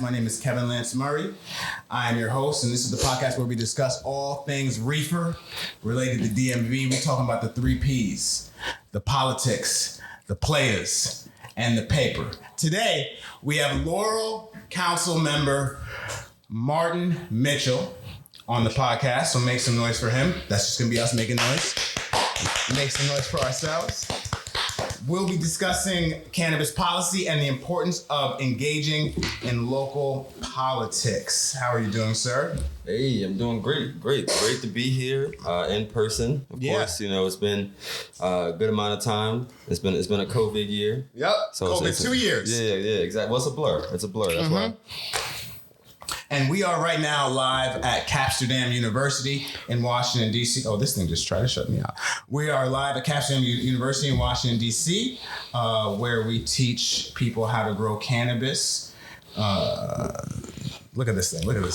My name is Kevin Lance Murray. I am your host, and this is the podcast where we discuss all things reefer related to DMV. We're talking about the 3 Ps, the politics, the players, and the paper. Today, we have Laurel Council member Martin Mitchell on the podcast, so make some noise for him. That's just going to be us making noise. Make some noise for ourselves. We'll be discussing cannabis policy and the importance of engaging in local politics. How are you doing, sir? Hey, I'm doing great. Great to be here in person. Of course, you know, it's been a good amount of time. It's been a COVID year. Yep. So COVID, 2 years. Yeah, exactly. Well, it's a blur. That's why. And we are right now live at Capsterdam University in Washington, D.C. Oh, this thing just tried to shut me out. We are live at Capsterdam University in Washington, D.C., where we teach people how to grow cannabis. Look at this thing. Look at the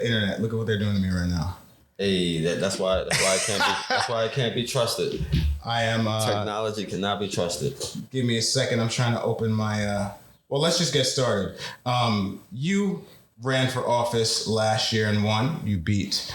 internet. Look at what they're doing to me right now. Hey, that's why I can't be trusted. I am. Technology cannot be trusted. Give me a second. I'm trying to open my. Well, let's just get started. You ran for office last year and won. You beat.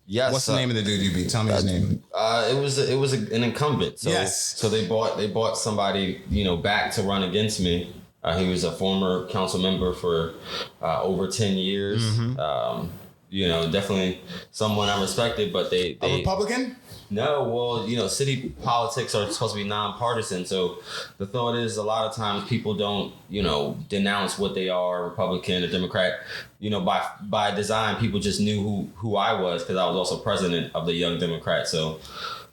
Yes. What's the name of the dude you beat? Tell me his name. It was an incumbent. So, yes. So they bought somebody, you know, back to run against me. He was a former council member for over 10 years. Mm-hmm. You know, definitely someone I respected, but they a Republican? No, well, you know, city politics are supposed to be nonpartisan. So the thought is a lot of times people don't, you know, denounce what they are, Republican or Democrat. You know, by design, people just knew who I was because I was also president of the Young Democrat. So,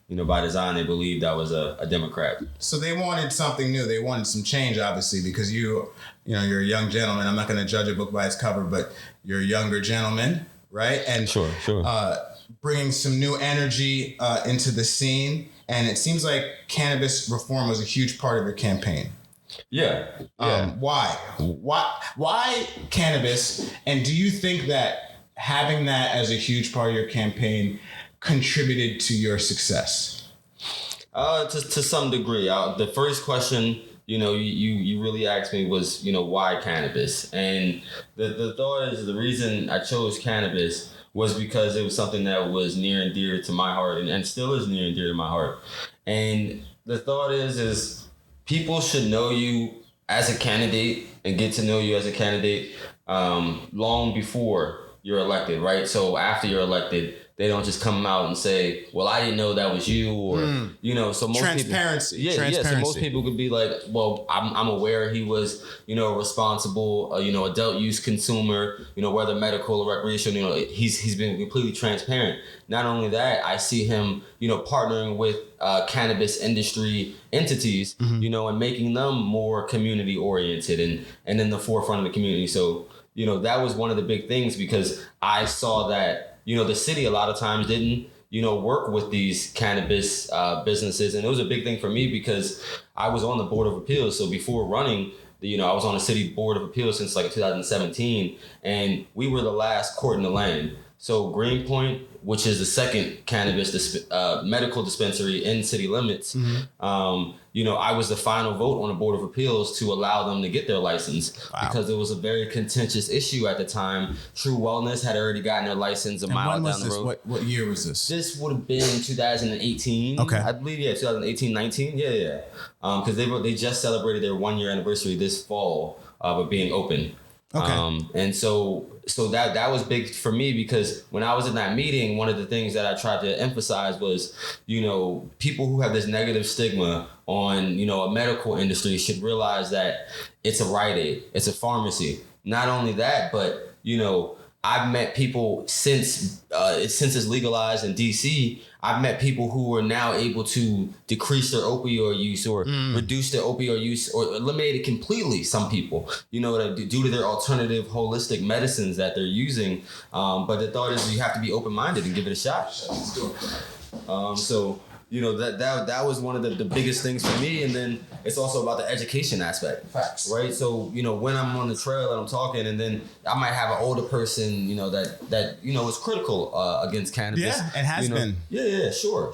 you know, by design, they believed I was a Democrat. So they wanted something new. They wanted some change, obviously, because you're a young gentleman. I'm not going to judge a book by its cover, but you're a younger gentleman, right? And sure. Bringing some new energy into the scene. And it seems like cannabis reform was a huge part of your campaign. Yeah. Why cannabis? And do you think that having that as a huge part of your campaign contributed to your success? To some degree. The first question, you know, you really asked me was, you know, why cannabis? And the thought is the reason I chose cannabis was because it was something that was near and dear to my heart and still is near and dear to my heart. And the thought is people should know you as a candidate and get to know you as a candidate long before you're elected, right? So after you're elected, they don't just come out and say, well, I didn't know that was you, or, you know, so most transparency. People, yeah. So most people could be like, well, I'm aware he was, you know, responsible, you know, adult use consumer, you know, whether medical or recreational, you know, he's been completely transparent. Not only that, I see him, you know, partnering with cannabis industry entities, mm-hmm. you know, and making them more community oriented and in the forefront of the community. So, you know, that was one of the big things because I saw that, you know, the city a lot of times didn't, you know, work with these cannabis businesses. And it was a big thing for me because I was on the Board of Appeals. So before running, you know, I was on the city Board of Appeals since like 2017. And we were the last court in the land. So Greenpoint, which is the second cannabis medical dispensary in city limits, mm-hmm. You know, I was the final vote on the Board of Appeals to allow them to get their license. Wow. Because it was a very contentious issue at the time. True Wellness had already gotten their license a mile down the road. What year was this? This would have been 2018. Okay. I believe, 2018, 19. Yeah. Because they just celebrated their 1-year anniversary this fall of being open. Okay. And so that was big for me because when I was in that meeting, one of the things that I tried to emphasize was, you know, people who have this negative stigma on, you know, a medical industry should realize that it's a Rite Aid, it's a pharmacy. Not only that, but, you know, I've met people since it's legalized in DC. I've met people who are now able to decrease their opioid use or reduce their opioid use or eliminate it completely. Some people, you know, due to their alternative holistic medicines that they're using. But the thought is you have to be open-minded and give it a shot. So, that was one of the biggest things for me. And then it's also about the education aspect. Facts. Right. So, when I'm on the trail and I'm talking, and then I might have an older person, that is critical against cannabis. Yeah, it has been. Yeah, sure.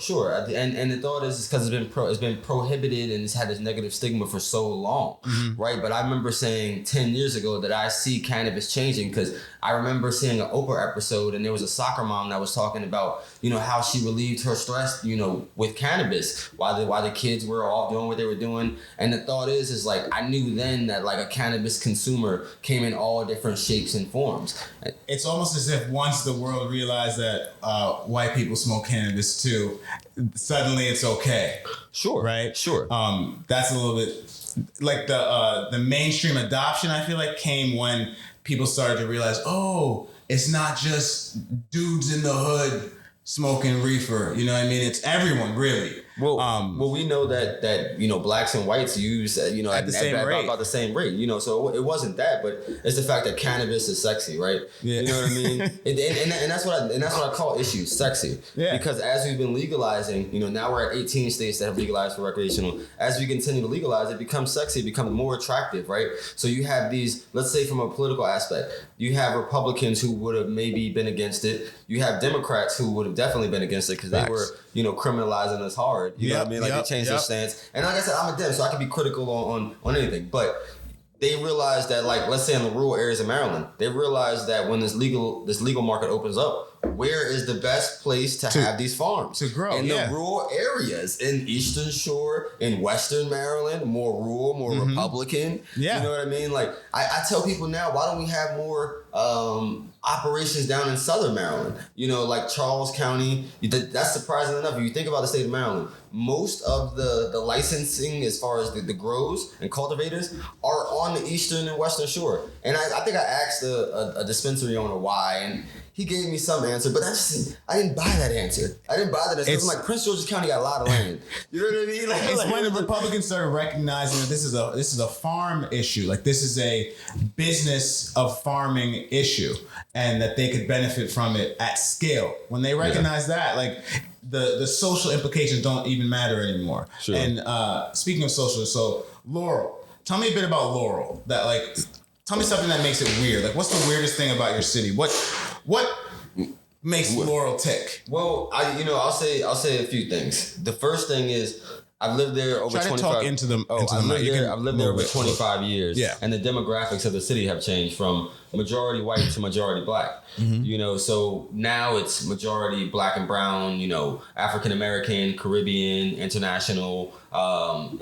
And the thought is because it's been prohibited and it's had this negative stigma for so long. Mm-hmm. Right. But I remember saying 10 years ago that I see cannabis changing, because I remember seeing an Oprah episode, and there was a soccer mom that was talking about, how she relieved her stress, with cannabis while the kids were all doing what they were doing. And the thought is like, I knew then that like a cannabis consumer came in all different shapes and forms. It's almost as if once the world realized that white people smoke cannabis too, suddenly it's okay. Sure. Right? Sure. That's a little bit like the mainstream adoption, I feel like, came when people started to realize, oh, it's not just dudes in the hood smoking reefer. You know what I mean? It's everyone, really. Well, we know that blacks and whites use at the same rate. About the same rate. So it wasn't that, but it's the fact that cannabis is sexy, right? Yeah. You know what I mean? and that's what I call issues, sexy. Yeah. Because as we've been legalizing, now we're at 18 states that have legalized for recreational. As we continue to legalize, it becomes sexy, it becomes more attractive, right? So you have these, let's say from a political aspect, you have Republicans who would have maybe been against it. You have Democrats who would have definitely been against it because they were, criminalizing us hard. You know what I mean? Like they changed their stance. And like I said, I'm a Dem, so I can be critical on anything. But they realized that, like, let's say in the rural areas of Maryland, they realized that when this legal market opens up, where is the best place to have these farms? To grow, in the rural areas, in Eastern Shore, in Western Maryland, more rural, more Republican. Yeah. You know what I mean? Like, I tell people now, why don't we have more operations down in Southern Maryland? Like Charles County. That's surprising enough. If you think about the state of Maryland, most of the licensing as far as the grows and cultivators are on the Eastern and Western Shore. And I think I asked a dispensary owner why, and he gave me some answer, but I didn't buy that answer. I didn't buy that answer. Because I'm like, Prince George's County got a lot of land. You know what I mean? It's when the Republicans started recognizing that this is a farm issue. Like, this is a business of farming issue, and that they could benefit from it at scale. When they recognize that, like, the social implications don't even matter anymore. Sure. And speaking of social, so Laurel, tell me a bit about Laurel. Tell me something that makes it weird. Like, what's the weirdest thing about your city? What makes Laurel tick? Well, I'll say a few things. The first thing is, I've lived there over 25 years. Try to talk into the mic. I've lived there over 25 years. Yeah. And the demographics of the city have changed from majority white to majority black. Mm-hmm. So now it's majority black and brown, African American, Caribbean, international,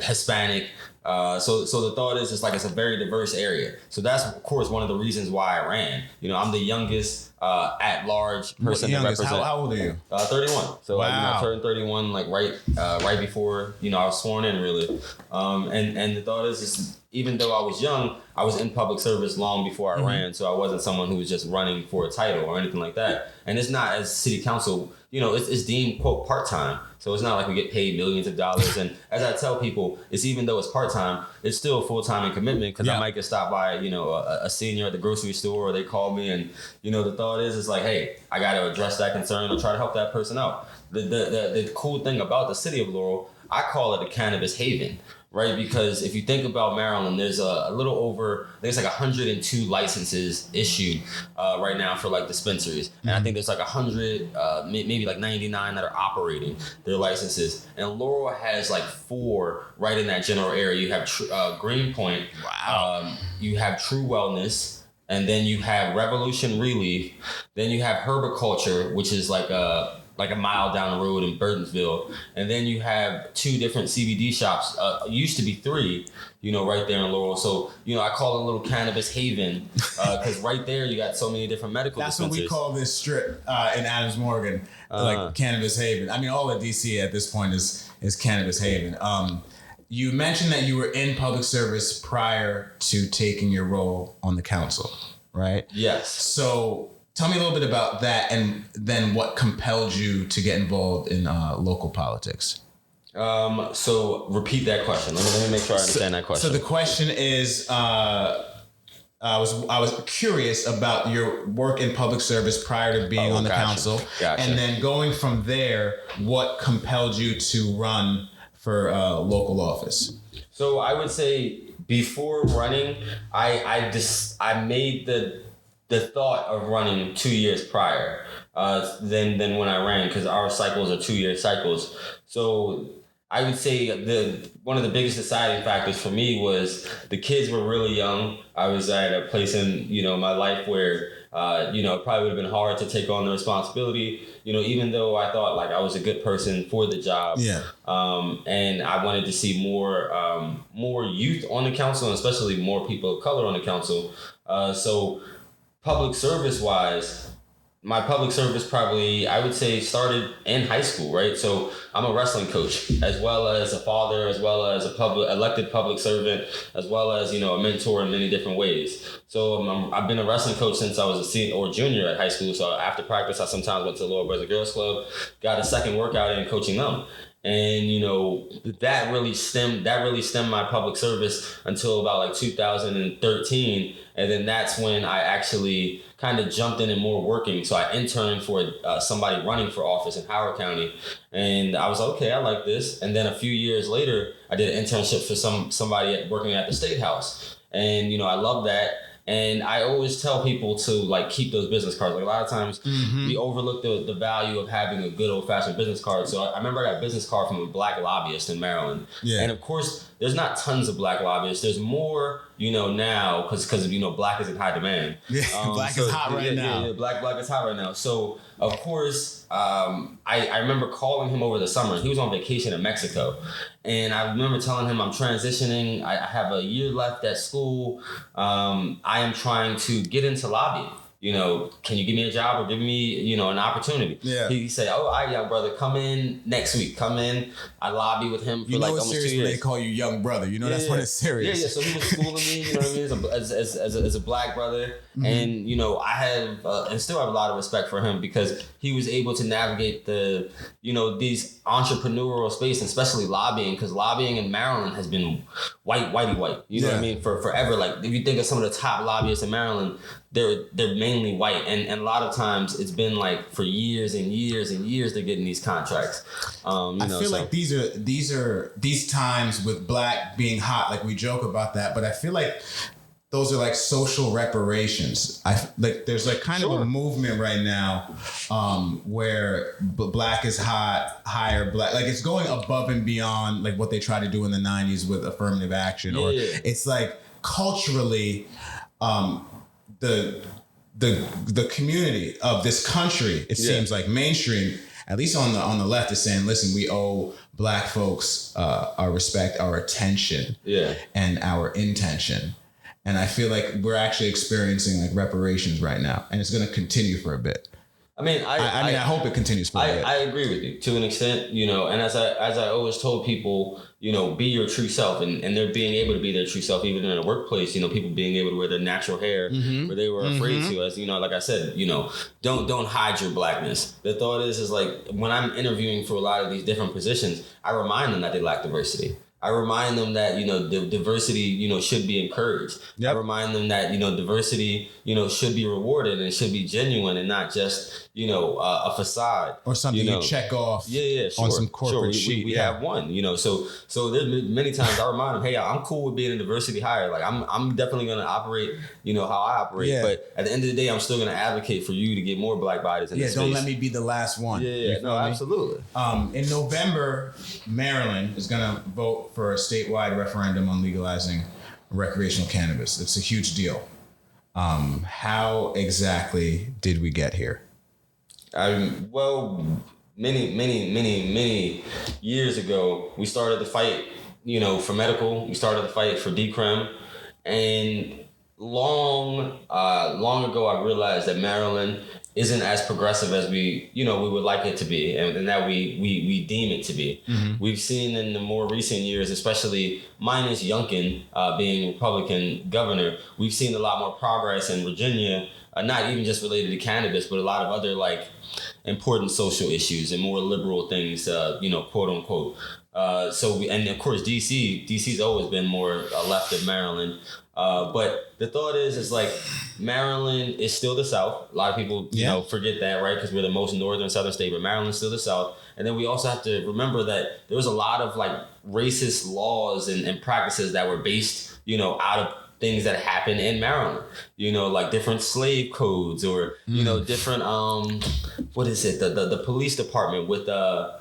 Hispanic. So the thought is, it's a very diverse area. So that's, of course, one of the reasons why I ran. I'm the youngest at large person to represent. How old are you? 31. So wow. I turned 31 right before I was sworn in, really. And the thought is even though I was young, I was in public service long before I ran. So I wasn't someone who was just running for a title or anything like that. And it's not, as city council, it's deemed, quote, part-time. So it's not like we get paid millions of dollars. And as I tell people, it's even though it's part-time, it's still full-time and commitment, because I might get stopped by, a senior at the grocery store, or they call me, and, the thought is like, hey, I got to address that concern or try to help that person out. The cool thing about the city of Laurel, I call it a cannabis haven. Right, because if you think about Maryland, there's a little over, I think it's 102 licenses issued right now for dispensaries, and I think there's 100, maybe 99 that are operating their licenses. And Laurel has 4 right in that general area. You have Greenpoint, you have True Wellness, and then you have Revolution Relief, then you have Herbiculture, which is like a mile down the road in Burtonsville. And then you have 2 different CBD shops. Used to be 3, right there in Laurel. So, I call it a little cannabis haven, because right there you got so many different medical dispensaries. That's what we call this strip in Adams Morgan, cannabis haven. I mean, all of DC at this point is cannabis haven. You mentioned that you were in public service prior to taking your role on the council, right? Yes. So tell me a little bit about that, and then what compelled you to get involved in local politics. So repeat that question. Let me make sure I understand that question. So the question is, I was curious about your work in public service prior to being on the council, and then going from there, what compelled you to run for local office? So I would say before running, I made the thought of running 2 years prior than when I ran, because our cycles are 2-year cycles. So I would say one of the biggest deciding factors for me was the kids were really young. I was at a place in my life where it probably would have been hard to take on the responsibility. Even though I thought like I was a good person for the job. Yeah. And I wanted to see more youth on the council, and especially more people of color on the council. So public service wise, my public service probably, I would say, started in high school, right? So I'm a wrestling coach, as well as a father, as well as a elected public servant, as well as, a mentor in many different ways. So I've been a wrestling coach since I was a senior or junior at high school. So after practice, I sometimes went to the Laurel Boys and Girls Club, got a second workout in coaching them. And, that really stemmed my public service until about like 2013. And then that's when I actually kind of jumped in and more working. So I interned for somebody running for office in Howard County. And I was like, okay, I like this. And then a few years later, I did an internship for somebody working at the State House. And, I love that. And I always tell people to like keep those business cards. Like a lot of times we overlook the value of having a good old fashioned business card. So I remember I got a business card from a black lobbyist in Maryland. Yeah. And of course, there's not tons of black lobbyists. There's more, now because black is in high demand. Yeah, black is hot right now. Yeah, black is hot right now. So of course, I remember calling him over the summer. He was on vacation in Mexico. And I remember telling him I'm transitioning. I have a year left at school. I am trying to get into lobbying. Can you give me a job or give me, an opportunity? Yeah. He said, oh, all right, young brother, come in next week. Come in. I lobby with him for like almost 2 years. When they call you young brother. That's when it's serious. Yeah. So he was schooling me, you know what I mean, as a black brother. Mm-hmm. And, I have and still have a lot of respect for him because he was able to navigate the, these entrepreneurial space, and especially lobbying, because lobbying in Maryland has been white. You know what I mean? For forever. Like if you think of some of the top lobbyists in Maryland, they're mainly white, and a lot of times it's been like for years and years and years they're getting these contracts. I feel like these times with black being hot, like we joke about that, but I feel like those are like social reparations. There's like kind of a movement right now where black is hot, higher black, like it's going above and beyond like what they tried to do in the 90s with affirmative action, or it's like culturally. The community of this country, it seems like mainstream, at least on the left, is saying, listen, we owe black folks our respect, our attention, and our intention. And I feel like we're actually experiencing like reparations right now, and it's going to continue for a bit. I mean, I hope it continues for a bit. I agree with you to an extent, and as I always told people, be your true self, and they're being able to be their true self, even in a workplace, people being able to wear their natural hair where they were afraid to, as, like I said, don't hide your blackness. The thought is like when I'm interviewing for a lot of these different positions, I remind them that they lack diversity. I remind them that, the diversity, should be encouraged. Yep. I remind them that, diversity, should be rewarded and should be genuine and not just, a facade. Or something you check off on some corporate sheet. We have one, so there's many times I remind them, hey, I'm cool with being a diversity hire. Like I'm definitely going to operate, how I operate. Yeah. But at the end of the day, I'm still going to advocate for you to get more black bodies in the space. Don't let me be the last one. Absolutely. In November, Maryland is going to vote for a statewide referendum on legalizing recreational cannabis. It's a huge deal. How exactly did we get here? Many years ago, we started the fight, for medical. We started the fight for decrim, and long ago, I realized that Maryland isn't as progressive as we would like it to be, and that we deem it to be. Mm-hmm. We've seen in the more recent years, especially minus Youngkin being Republican governor, we've seen a lot more progress in Virginia, not even just related to cannabis, but a lot of other like important social issues and more liberal things, quote unquote. And of course DC's always been more left of Maryland. But the thought is like Maryland is still the South. A lot of people, you know, forget that, right? Because we're the most northern southern state, but Maryland's still the South. And then we also have to remember that there was a lot of like racist laws and practices that were based, you know, out of things that happened in Maryland, you know, like different slave codes or, you know, different, what is it? The police department with the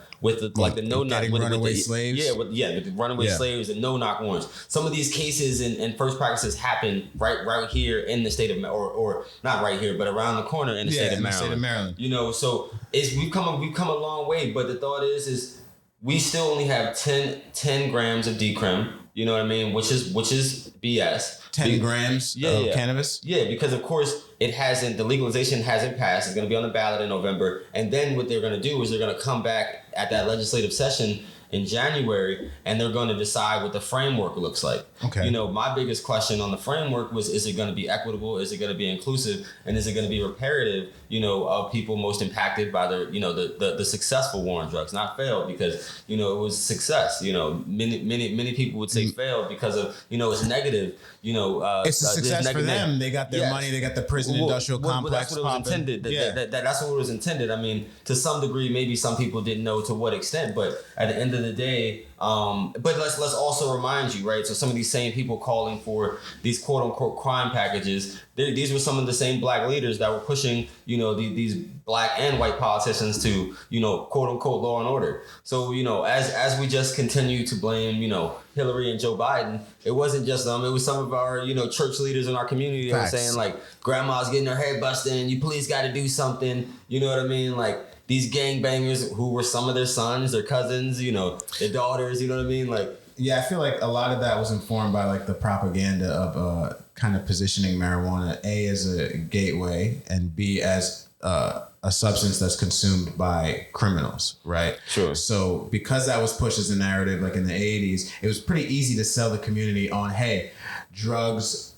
like the no knock with runaway the slaves. with the runaway slaves and no knock warrants. Some of these cases and first practices happen right here in the state of or not right here, but around the corner in the state of Maryland. You know, so we've come a long way. But the thought is we still only have 10 grams of decrim. You know what I mean? Which is BS. 10 grams of cannabis? Yeah, because of course the legalization hasn't passed. It's going to be on the ballot in November. And then what they're going to do is they're going to come back at that legislative session in January, and they're going to decide what the framework looks like. Okay. You know, my biggest question on the framework was, is it going to be equitable? Is it going to be inclusive? And is it going to be reparative, you know, of people most impacted by the successful war on drugs, not failed because, you know, it was success. You know, many people would say failed because of, you know, it's negative, you know. It's a success for them. They got their money. They got the prison industrial complex. That's what it was intended. That's what it was intended. I mean, to some degree, maybe some people didn't know to what extent, but at the end of the day, but let's also remind you, right? So some of these same people calling for these quote unquote crime packages, these were some of the same black leaders that were pushing, you know, these black and white politicians to, you know, quote unquote law and order. So, you know, as we just continue to blame, you know, Hillary and Joe Biden, it wasn't just them. It was some of our, you know, church leaders in our community that were saying like, grandma's getting her head busted and you police got to do something. You know what I mean? Like, these gangbangers who were some of their sons, their cousins, you know, their daughters, you know what I mean? Like, yeah, I feel like a lot of that was informed by like the propaganda of kind of positioning marijuana, A, as a gateway and B, as a substance that's consumed by criminals, right? Sure. So because that was pushed as a narrative, like in the 80s, it was pretty easy to sell the community on, hey, drugs,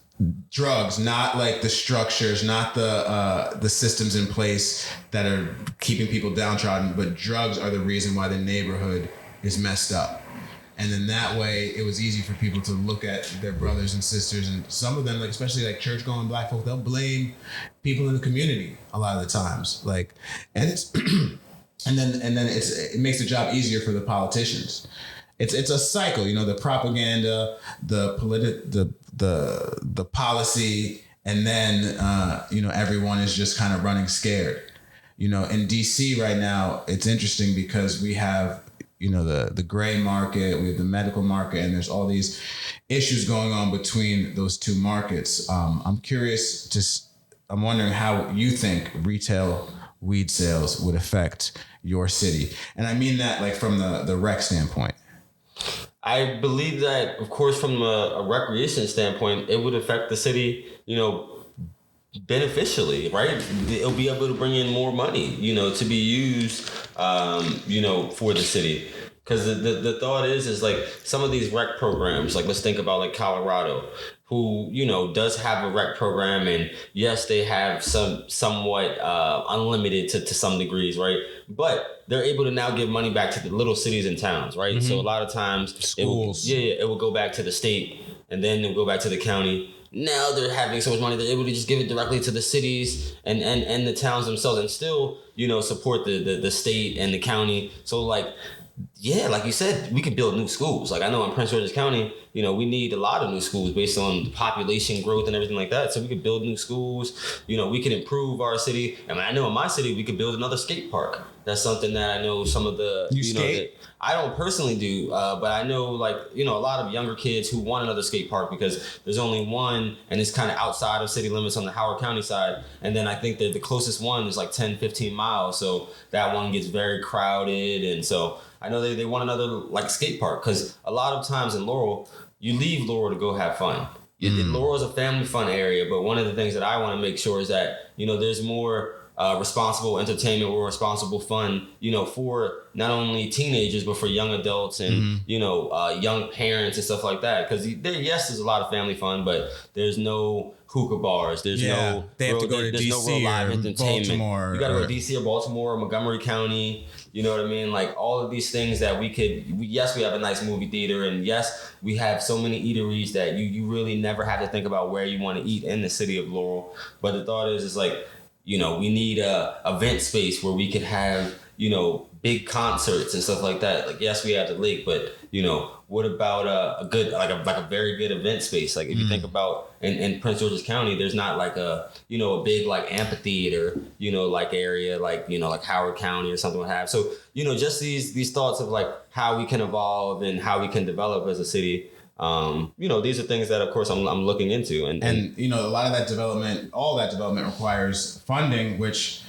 not like the structures, not the systems in place that are keeping people downtrodden, but drugs are the reason why the neighborhood is messed up. And then that way it was easy for people to look at their brothers and sisters, and some of them, like especially like church going black folk, they'll blame people in the community a lot of the times. Like, and it's and then it makes the job easier for the politicians. It's a cycle, you know, the propaganda, the policy, and then you know, everyone is just kind of running scared. You know, in DC right now, it's interesting because we have, you know, the gray market, we have the medical market, and there's all these issues going on between those two markets. I'm wondering how you think retail weed sales would affect your city. And I mean that like from the rec standpoint. I believe that, of course, from a recreation standpoint, it would affect the city, you know, beneficially, right? It'll be able to bring in more money, you know, to be used, you know, for the city. Because the thought is like some of these rec programs, like let's think about like Colorado, who, you know, does have a rec program, and yes, they have somewhat unlimited to some degrees, right? But they're able to now give money back to the little cities and towns, right? Mm-hmm. So a lot of times schools, it will go back to the state, and then it'll go back to the county. Now they're having so much money, they're able to just give it directly to the cities and the towns themselves, and still, you know, support the state and the county. So like, yeah, like you said, we could build new schools. Like I know in Prince George's County, you know, we need a lot of new schools based on the population growth and everything like that. So we could build new schools. You know, we can improve our city. And I know in my city, we could build another skate park. That's something that I know some of the, you know, that I don't personally do, but I know like, you know, a lot of younger kids who want another skate park because there's only one and it's kind of outside of city limits on the Howard County side. And then I think that the closest one is like 10, 15 miles. So that one gets very crowded. And so I know they want another like skate park because a lot of times in Laurel, you leave Laurel to go have fun. Laurel is a family fun area, but one of the things that I want to make sure is that, you know, there's more responsible entertainment or responsible fun, you know, for not only teenagers, but for young adults and, you know, young parents and stuff like that. Because yes, there's a lot of family fun, but there's no hookah bars. There's no they have to go to there's DC no real live or entertainment. Baltimore. You got to go to DC or Baltimore or Montgomery County. You know what I mean? Like all of these things that yes, we have a nice movie theater, and yes, we have so many eateries that you really never have to think about where you want to eat in the city of Laurel. But the thought is like, we need a event space where we could have, big concerts and stuff like that. Like, yes, we have the lake, but what about a good, like a very good event space? Like if you think about in Prince George's County, there's not like a big like amphitheater, like area, like Howard County or something like that. So, just these thoughts of like how we can evolve and how we can develop as a city. These are things that of course I'm looking into. And a lot of that development, all that development requires funding, which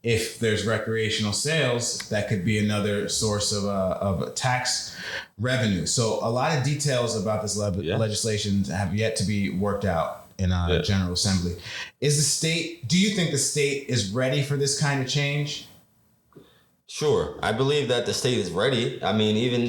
if there's recreational sales, that could be another source of tax revenue. So a lot of details about this legislation have yet to be worked out in General Assembly. Do you think the state is ready for this kind of change? Sure. I believe that the state is ready. I mean, even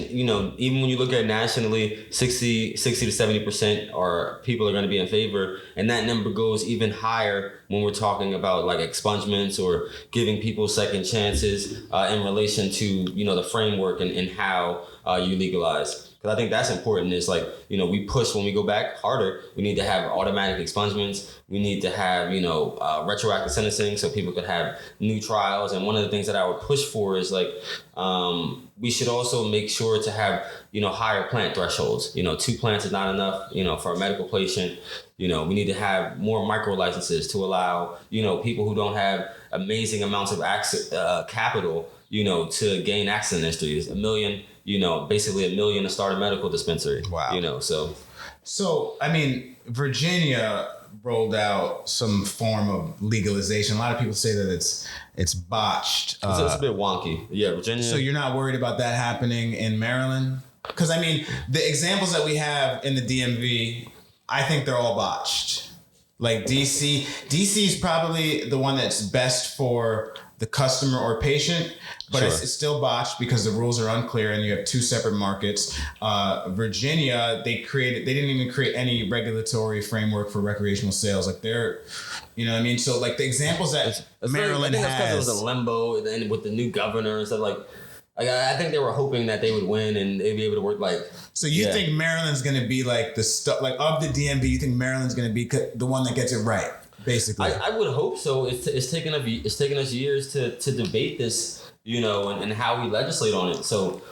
when you look at nationally, 60 to 70% are people are going to be in favor. And that number goes even higher when we're talking about like expungements or giving people second chances in relation to, the framework and how you legalize. Because I think that's important is like, we push when we go back harder. We need to have automatic expungements. We need to have, retroactive sentencing so people could have new trials. And one of the things that I would push for is like, we should also make sure to have, higher plant thresholds. 2 plants is not enough, for a medical patient. We need to have more micro licenses to allow, people who don't have amazing amounts of capital, to gain access in industry. It's $1 million. Basically $1 million to start a medical dispensary. Wow. So I mean, Virginia rolled out some form of legalization. A lot of people say that it's botched. It's a bit wonky. Yeah, Virginia. So you're not worried about that happening in Maryland? Because I mean, the examples that we have in the DMV, I think they're all botched. Like DC is probably the one that's best for the customer or patient, but sure. it's still botched because the rules are unclear and you have 2 separate markets. Virginia, they didn't even create any regulatory framework for recreational sales. Like they're, so like the examples that Maryland has. I think that's because it was a limbo and with the new governor and stuff like I think they were hoping that they would win and they'd be able to work like. So you think Maryland's going to be like the stuff like of the DMV? You think Maryland's going to be the one that gets it right, basically? I would hope so. It's taken us years to debate this, and how we legislate on it. So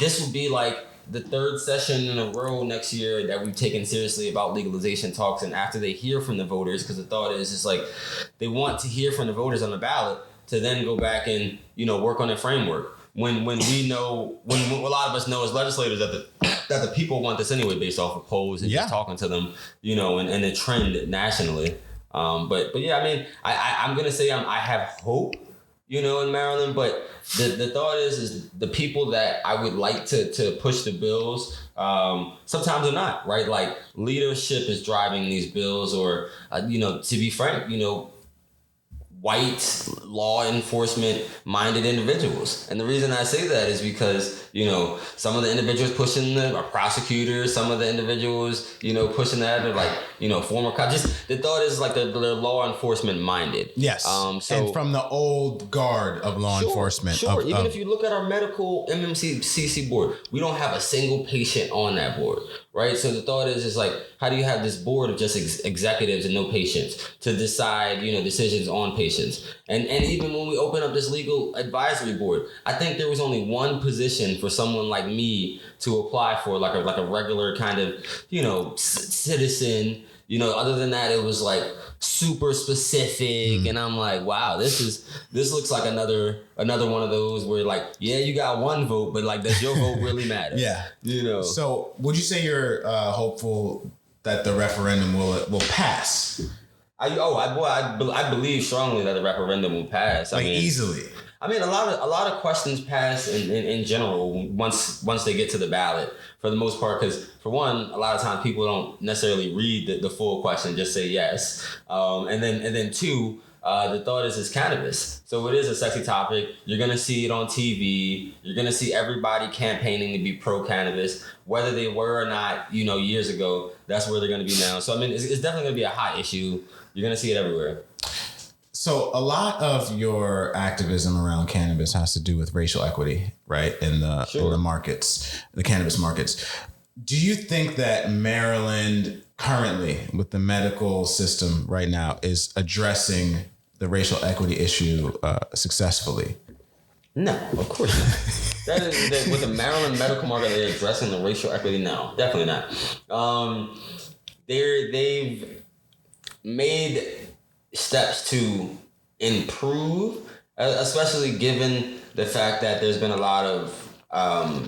this would be like the 3rd session in a row next year that we've taken seriously about legalization talks. And after they hear from the voters, because the thought is it's like they want to hear from the voters on the ballot to then go back and work on a framework. When we know, when a lot of us know as legislators that the people want this anyway based off of polls and just talking to them, and the trend nationally. But yeah, I mean, I'm going to say I have hope, in Maryland, but the thought is the people that I would like to push the bills, sometimes are not, right? Like leadership is driving these bills or, to be frank, white law enforcement minded individuals. And the reason I say that is because, some of the individuals pushing them are prosecutors. Some of the individuals, pushing that are like, former cops. Just the thought is like they're law enforcement minded. Yes. And from the old guard of law enforcement. Sure. Even if you look at our medical MMCC board, we don't have a single patient on that board. Right. So the thought is like, how do you have this board of just executives and no patients to decide, decisions on patients? And even when we open up this legal advisory board, I think there was only one position for someone like me to apply for, like a regular kind of, citizen. Other than that, it was like super specific, and I'm like, wow, this looks like another one of those where like, yeah, you got one vote, but like, does your vote really matter? Yeah. So, would you say you're hopeful that the referendum will pass? I believe strongly that the referendum will pass. I mean, easily. I mean, a lot of questions pass in general once they get to the ballot, for the most part, because for one, a lot of times people don't necessarily read the full question, just say yes, and then two, the thought is cannabis. So it is a sexy topic. You're going to see it on TV. You're going to see everybody campaigning to be pro-cannabis, whether they were or not, years ago. That's where they're going to be now. So, I mean, it's definitely going to be a hot issue. You're going to see it everywhere. So a lot of your activism around cannabis has to do with racial equity, right? In the markets, the cannabis markets. Do you think that Maryland currently, with the medical system right now, is addressing the racial equity issue successfely? No, of course not. With the Maryland medical market, they're addressing the racial equity. No, definitely not. They've made steps to improve, especially given the fact that there's been a lot of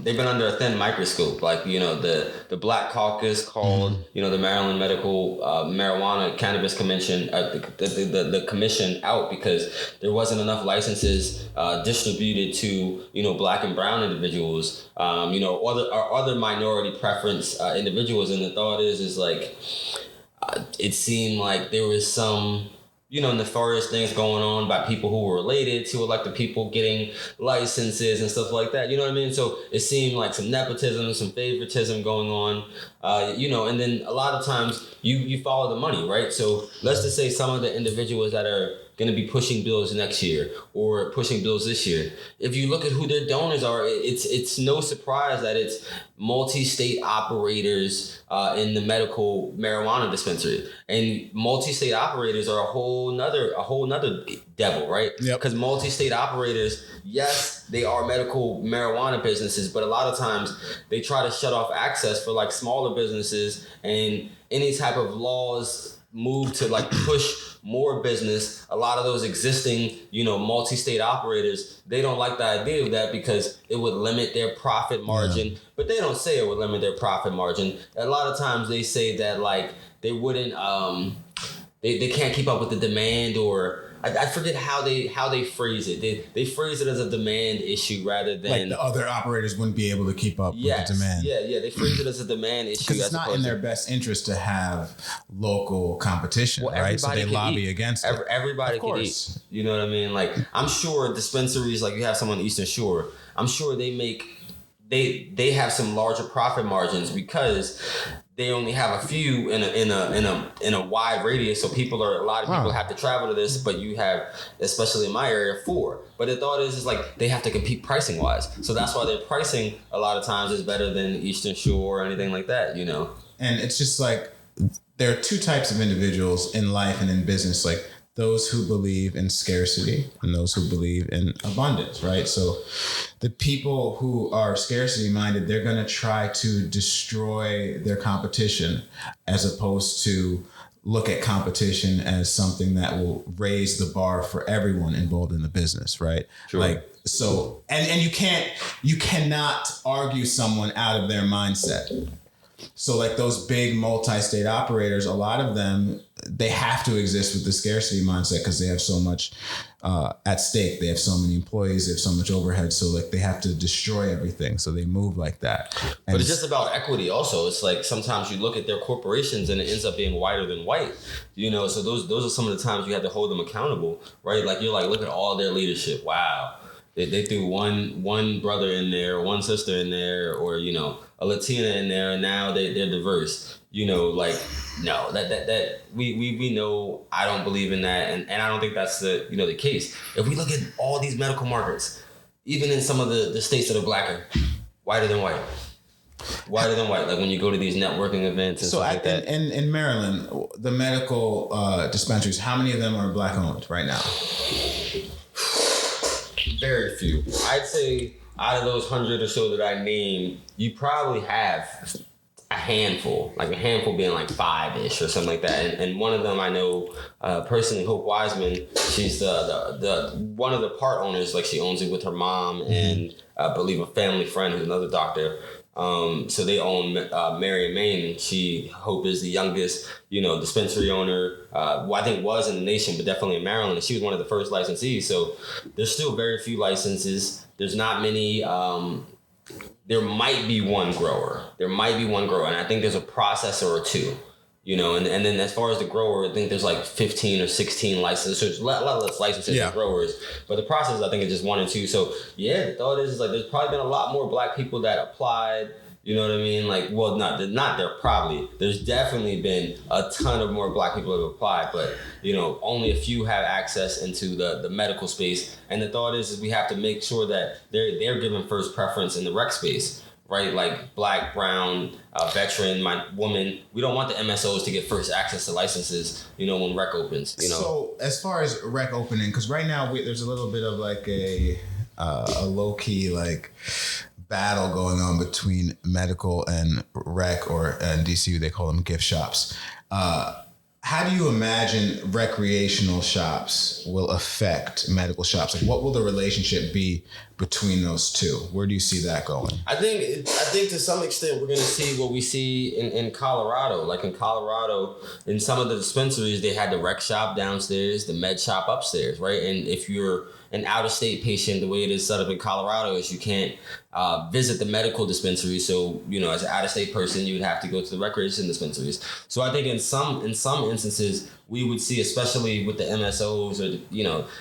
they've been under a thin microscope, like the Black Caucus called the Maryland Medical Marijuana Cannabis Commission, the commission out because there wasn't enough licenses distributed to Black and brown individuals, or other minority preference individuals, and the thought is like it seemed like there was some nefarious things going on by people who were related to elected people getting licenses and stuff like that. You know what I mean? So it seemed like some nepotism, some favoritism going on, and then a lot of times you follow the money, right? So let's just say some of the individuals that are going to be pushing bills next year or pushing bills this year. If you look at who their donors are, it's no surprise that it's multi-state operators in the medical marijuana dispensary. And multi-state operators are a whole nother devil, right? Because multi-state operators, yes, they are medical marijuana businesses, but a lot of times they try to shut off access for like smaller businesses, and any type of laws move to like push more business. A lot of those existing, multi-state operators, they don't like the idea of that because it would limit their profit margin. Yeah. But they don't say it would limit their profit margin. A lot of times they say that like they wouldn't, they can't keep up with the demand, or I forget how they phrase it. They phrase it as a demand issue rather than like the other operators wouldn't be able to keep up with the demand. Yeah. They phrase it as a demand issue because it's not in their best interest to have local competition, right? So they lobby against it. Everybody can eat. You know what I mean? Like I'm sure dispensaries, like you have some on the Eastern Shore, I'm sure they have some larger profit margins because they only have a few in a wide radius, so a lot of people have to travel to this, but you have, especially in my area, 4. But the thought is like they have to compete pricing wise, so that's why their pricing a lot of times is better than Eastern Shore or anything like that, And it's just like there are 2 types of individuals in life and in business, like those who believe in scarcity and those who believe in abundance, right? So the people who are scarcity minded, they're going to try to destroy their competition as opposed to look at competition as something that will raise the bar for everyone involved in the business, right? Sure. Like, so, and you cannot argue someone out of their mindset. So like those big multi-state operators, a lot of them, they have to exist with the scarcity mindset because they have so much at stake. They have so many employees, they have so much overhead. So like they have to destroy everything. So they move like that. And but it's just about equity also. It's like sometimes you look at their corporations and it ends up being whiter than white. So those are some of the times you have to hold them accountable, right? Like you're like, look at all their leadership. Wow. They threw one brother in there, one sister in there, or a Latina in there, and now they're diverse. Like no, that we know. I don't believe in that, and I don't think that's the case. If we look at all these medical markets, even in some of the states that are blacker, whiter than white. Like when you go to these networking events and stuff like that. In Maryland, the medical dispensaries, how many of them are Black owned right now? Very few. I'd say out of those 100 or so that I named, you probably have a handful being like 5-ish or something like that. And one of them I know personally, Hope Wiseman, she's the one of the part owners. Like she owns it with her mom and I believe a family friend who's another doctor. So they own Marion, Maine, and Hope is the youngest, dispensary owner. I think was in the nation, but definitely in Maryland. And she was one of the first licensees. So there's still very few licenses. There's not many. There might be one grower. And I think there's a processor or 2. And then as far as the grower, I think there's like 15 or 16 licenses. So it's a lot less licenses than growers. But the process, I think, is just 1 and 2. So yeah, the thought is like there's probably been a lot more black people that applied. You know what I mean? Like, well, not there probably. There's definitely been a ton of more black people that have applied, but only a few have access into the medical space. And the thought is we have to make sure that they're given first preference in the rec space. Right, like black, brown, veteran, woman. We don't want the MSOs to get first access to licenses, when rec opens. So as far as rec opening, because right now there's a little bit of like a low key like battle going on between medical and rec, or in DC they call them gift shops. How do you imagine recreational shops will affect medical shops? Like, what will the relationship be between those two? Where do you see that going? I think to some extent we're going to see what we see in Colorado. Like in Colorado, in some of the dispensaries, they had the rec shop downstairs, the med shop upstairs, right? And if you're an out-of-state patient, the way it is set up in Colorado is you can't visit the medical dispensary. So, as an out-of-state person, you would have to go to the recreation dispensaries. So I think in some instances, we would see, especially with the MSOs or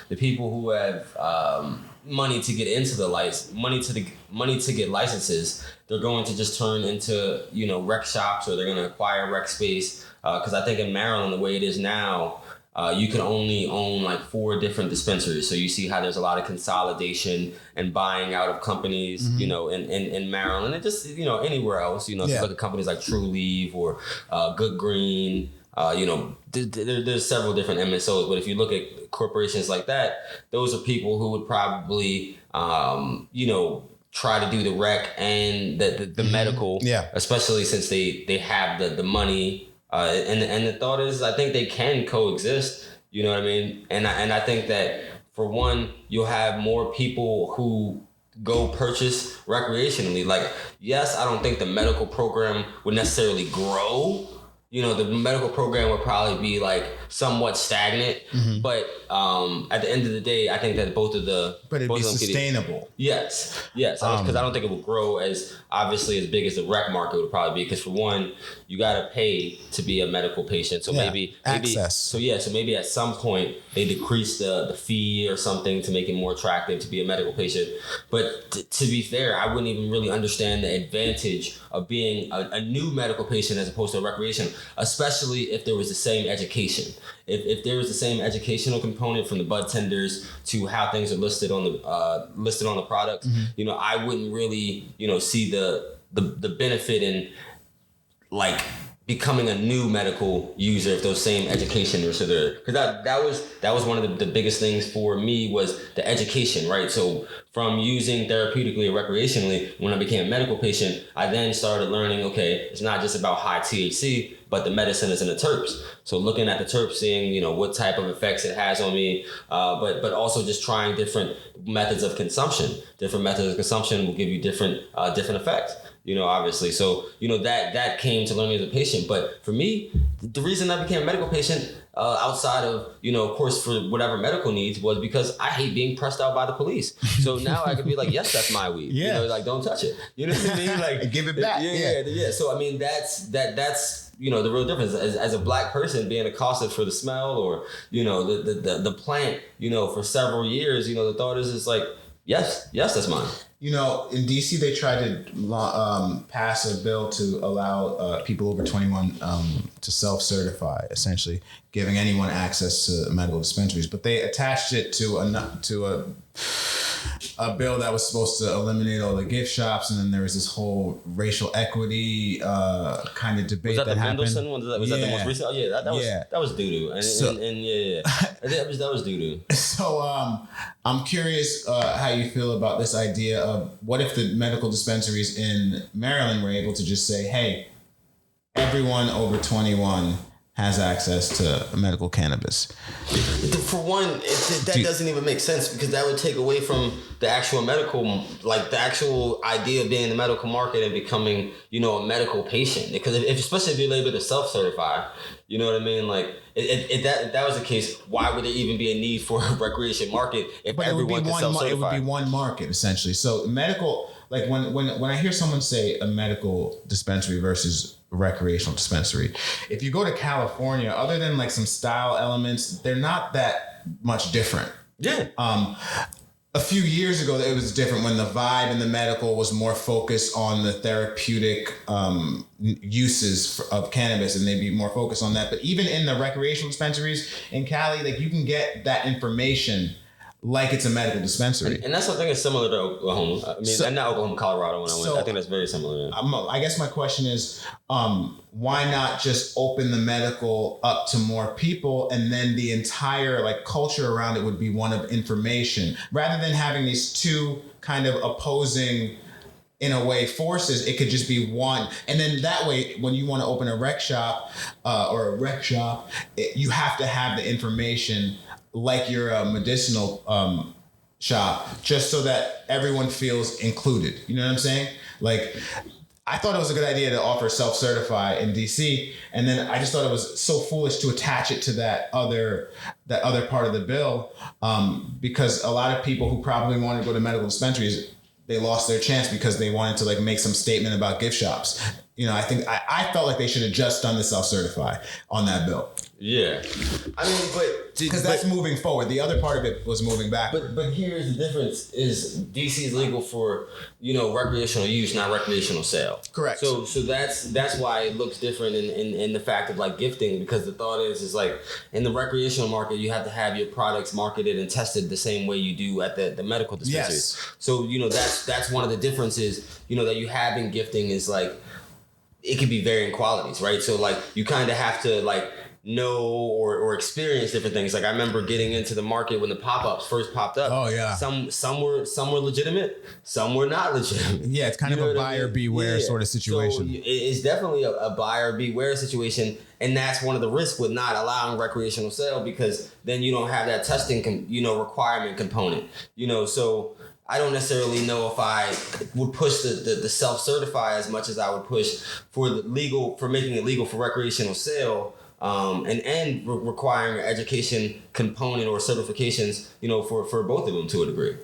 the people who have money to get into the money to get licenses, they're going to just turn into rec shops, or they're going to acquire rec space. Because I think in Maryland, the way it is now, you can only own like 4 different dispensaries. So you see how there's a lot of consolidation and buying out of companies, in Maryland, and just, anywhere else, if you look at companies like True Leave or Good Green, there's several different MSOs. But if you look at corporations like that, those are people who would probably, try to do the rec and the medical, especially since they have the money. And the thought is, I think they can coexist. You know what I mean? And I think that for one, you'll have more people who go purchase recreationally. Like, yes, I don't think the medical program would necessarily grow. The medical program would probably be like somewhat stagnant, but at the end of the day, I think that both of the but it'd be sustainable. Yes, because I don't think it will grow as obviously as big as the rec market would probably be. Because for one, you gotta pay to be a medical patient, so maybe access. So maybe at some point they decrease the fee or something to make it more attractive to be a medical patient. But to be fair, I wouldn't even really understand the advantage of being a new medical patient as opposed to a recreation, especially if there was the same education. If there was the same educational component from the bud tenders to how things are listed on the product, I wouldn't really see the benefit in like becoming a new medical user if those same education were there. Because that was one of the biggest things for me was the education, right? So from using therapeutically or recreationally, when I became a medical patient, I then started learning, okay, it's not just about high THC, but the medicines and the terps. So looking at the terps, seeing, what type of effects it has on me, but also just trying different methods of consumption. Different methods of consumption will give you different effects. Obviously. So, that came to learn me as a patient. But for me, the reason I became a medical patient, outside of, of course, for whatever medical needs, was because I hate being pressed out by the police. So now I could be like, yes, that's my weed. Don't touch it. You know what I mean? Like, give it back. Yeah. So, I mean, that's the real difference as a black person being accosted for the smell or, the plant, for several years, the thought is like, yes, that's mine. In DC, they tried to pass a bill to allow people over 21 to self-certify, essentially giving anyone access to medical dispensaries. But they attached it to a bill that was supposed to eliminate all the gift shops, and then there was this whole racial equity kind of debate that happened. Was that the Mendelssohn one? Was that the most recent? Oh yeah, that was doo-doo. That was doo-doo. So I'm curious how you feel about this idea of what if the medical dispensaries in Maryland were able to just say, hey, everyone over 21 has access to medical cannabis. For one, that doesn't even make sense because that would take away from the actual medical, like the actual idea of being in the medical market and becoming, a medical patient. Because especially if you're able to self-certify, you know what I mean? Like, if that was the case, why would there even be a need for a recreation market if everyone could self-certify? It would be one market, essentially. So medical, like when I hear someone say a medical dispensary versus recreational dispensary, if you go to California, other than like some style elements, they're not that much different. Yeah. A few years ago, it was different when the vibe in the medical was more focused on the therapeutic uses of cannabis, and they'd be more focused on that. But even in the recreational dispensaries in Cali, like you can get that information like it's a medical dispensary. And that's something that's similar to Oklahoma. I mean, not Oklahoma, Colorado when I went. I think that's very similar. Yeah. I guess my question is, why not just open the medical up to more people, and then the entire like culture around it would be one of information, rather than having these two kind of opposing, in a way, forces. It could just be one, and then that way, when you want to open a rec shop you have to have the information like you're a medicinal shop, just so that everyone feels included. You know what I'm saying? Like, I thought it was a good idea to offer self-certify in DC, and then I just thought it was so foolish to attach it to that other part of the bill, because a lot of people who probably wanted to go to medical dispensaries, they lost their chance because they wanted to like make some statement about gift shops. You know, I think I felt like they should have just done the self-certify on that bill. Yeah, I mean, but because that's moving forward. The other part of it was moving back. But here's the difference: is DC is legal for recreational use, not recreational sale. Correct. So that's why it looks different in the fact of like gifting, because the thought is like in the recreational market you have to have your products marketed and tested the same way you do at the medical dispensaries. Yes. So that's one of the differences that you have in gifting is like it could be varying qualities, right? So like you kind of have to like know or experience different things. Like I remember getting into the market when the pop-ups first popped up. Oh yeah. Some were legitimate, some were not legitimate. Yeah, it's kind of a buyer beware sort of situation. So it's definitely a buyer beware situation, and that's one of the risks with not allowing recreational sale, because then you don't have that testing requirement component. So I don't necessarily know if I would push the self-certify as much as I would push for making it legal for recreational sale. And requiring an education component or certifications, for both of them to a degree.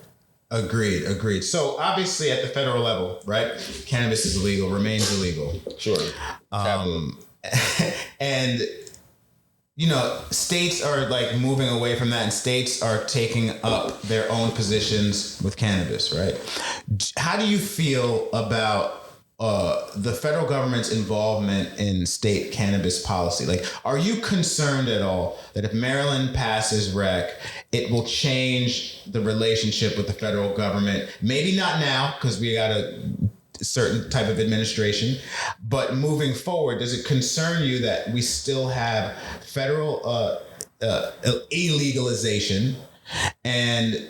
Agreed. So obviously at the federal level, right, cannabis is illegal, remains illegal. Sure. And states are like moving away from that, and states are taking up their own positions with cannabis, right? How do you feel about the federal government's involvement in state cannabis policy? Like, are you concerned at all that if Maryland passes rec, it will change the relationship with the federal government? Maybe not now, because we got a certain type of administration, but moving forward, does it concern you that we still have federal illegalization? And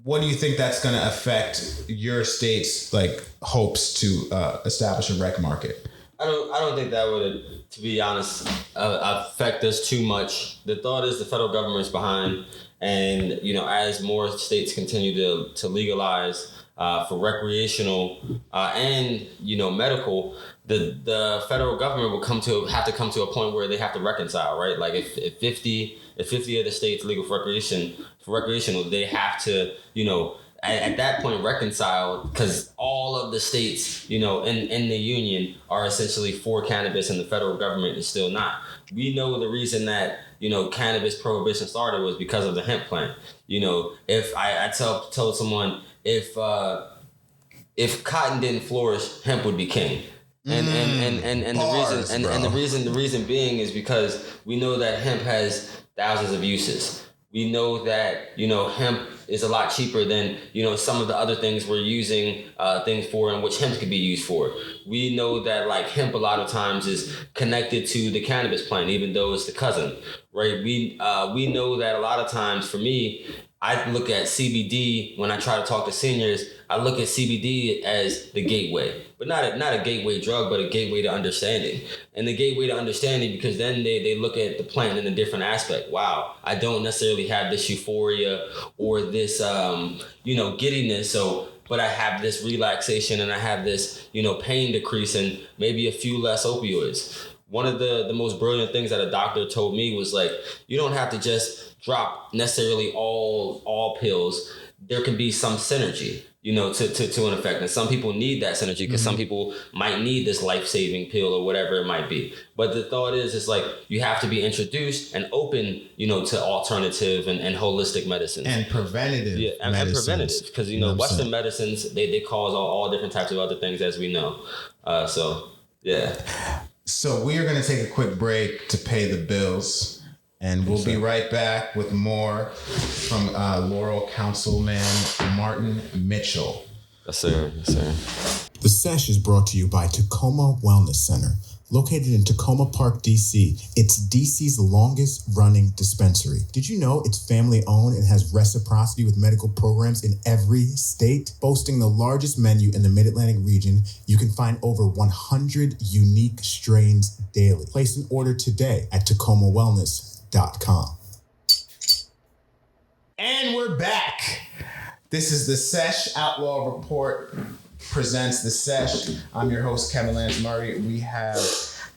what do you think that's going to affect your state's like hopes to establish a rec market? I don't think that would, to be honest, affect us too much. The thought is the federal government's behind, and as more states continue to legalize for recreational and medical, the federal government will have to come to a point where they have to reconcile, right? Like if 50 of the states legal for recreational, they have to at that point reconcile, because all of the states in the union are essentially for cannabis and the federal government is still not. We know the reason that cannabis prohibition started was because of the hemp plant. If I tell someone if cotton didn't flourish, hemp would be king. And the reason being is because we know that hemp has thousands of uses. We know that hemp is a lot cheaper than some of the other things we're using things for, and which hemp could be used for. We know that like hemp a lot of times is connected to the cannabis plant, even though it's the cousin, right? We know that a lot of times, for me, I look at CBD when I try to talk to seniors. I look at CBD as the gateway, but not a gateway drug, but a gateway to understanding. And the gateway to understanding, because then they look at the plant in a different aspect. Wow, I don't necessarily have this euphoria or this giddiness, but I have this relaxation and I have this pain decrease and maybe a few less opioids. One of the most brilliant things that a doctor told me was like, you don't have to just drop necessarily all pills. there can be some synergy, to an effect. And some people need that synergy because some people might need this life-saving pill or whatever it might be. But the thought is like you have to be introduced and open, to alternative and holistic medicines. And preventative. Yeah, and preventative. Because, Western medicines, they cause all different types of other things, as we know. So, yeah. So we are going to take a quick break to pay the bills. And we'll be right back with more from Laurel Councilman Martin Mitchell. Yes, sir. Yes, sir. The Sesh is brought to you by Tacoma Wellness Center. Located in Tacoma Park, D.C., it's D.C.'s longest running dispensary. Did you know it's family owned and has reciprocity with medical programs in every state? Boasting the largest menu in the Mid-Atlantic region, you can find over 100 unique strains daily. Place an order today at TacomaWellness.com. And we're back. This is the Sesh Outlaw Report presents the Sesh. I'm your host, Kevin Lance Murray. We have